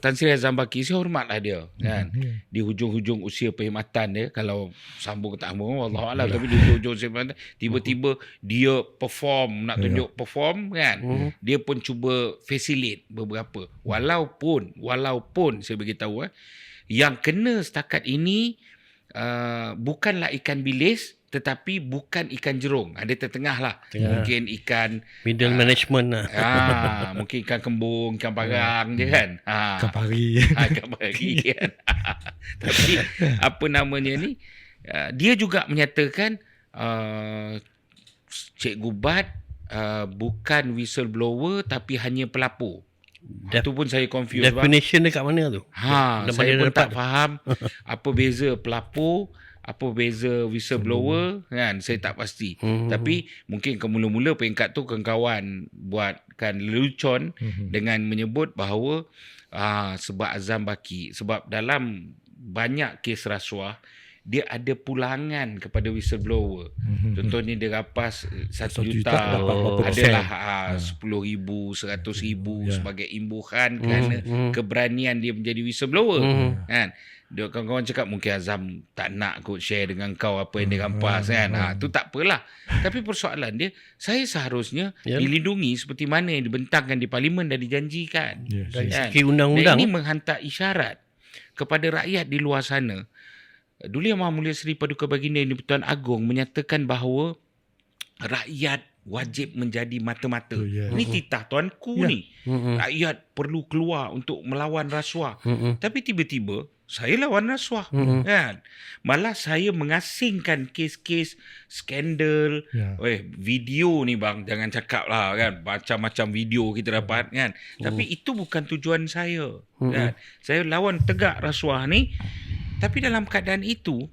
Tan Sri Azam Baki, saya hormatlah dia kan. Di hujung-hujung usia perkhidmatan dia, kalau sambung ke tak sambung wallahualam, tapi di hujung-hujung usia perkhidmatan tiba-tiba dia perform, nak tunjuk perform kan. Dia pun cuba facilitate beberapa. Walaupun saya beritahu yang kena setakat ini bukanlah ikan bilis, tetapi bukan ikan jerung. Ada tertengah lah. Mungkin ikan middle management lah. Mungkin ikan kembung, ikan parang je kan. Ikan pari. Ikan pari kan. Tapi apa namanya ni, dia juga menyatakan Cikgu Bat bukan whistleblower tapi hanya pelapor. Itu pun saya confused. Definition dia kat mana tu? Saya pun tak faham apa beza pelapor, apa beza whistleblower kan, saya tak pasti. Tapi mungkin mula-mula peringkat tu kawan-kawan buatkan lelucon dengan menyebut bahawa sebab Azam Baki, sebab dalam banyak kes rasuah dia ada pulangan kepada whistleblower. Contohnya dia rapas 1 juta, adalah 10,000, 100,000 sebagai imbuhan kerana keberanian dia menjadi whistleblower. Kan? Dia kawan-kawan cakap mungkin Azam tak nak kot share dengan kau apa yang dia rampas kan. Tu tak apalah. Tapi persoalan dia, saya seharusnya dilindungi seperti mana yang dibentangkan di parlimen dan dijanjikan. Dari segi undang-undang. Dan ini menghantar isyarat kepada rakyat di luar sana. Dulu Yang Maha Mulia Seri Paduka Baginda Yang di-Pertuan Agong menyatakan bahawa rakyat wajib menjadi mata-mata. Ini titah tuanku ni. Rakyat perlu keluar untuk melawan rasuah. Tapi tiba-tiba saya lawan rasuah. Kan? Malah saya mengasingkan kes-kes skandal. Video ni bang, jangan cakap lah kan. Macam-macam video kita dapat kan. Tapi itu bukan tujuan saya. Kan? Saya lawan tegak rasuah ni. Tapi dalam keadaan itu,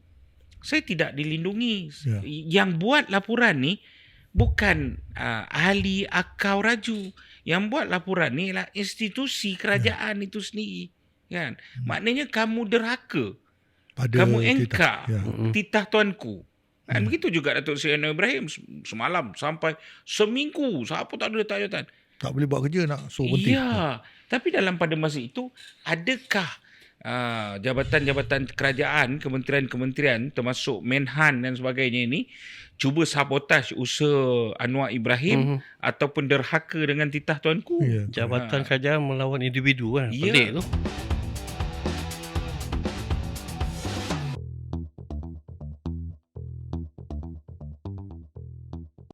saya tidak dilindungi. Yang buat laporan ni bukan ahli akau raju. Yang buat laporan ni adalah institusi kerajaan itu sendiri. Kan? Maknanya kamu derhaka. Kamu engkar titah tuanku. Kan? Begitu juga Datuk Seri Anwar Ibrahim semalam sampai seminggu. Siapa tak ada tayatan. Tak boleh buat kerja nak suruh berhenti. Ya. Tapi pada masa itu, adakah jabatan-jabatan kerajaan, kementerian-kementerian termasuk Menhan dan sebagainya ini cuba sabotaj usaha Anwar Ibrahim ataupun derhaka dengan titah tuanku? Jabatan kerajaan melawan individu kan. Pelik tu.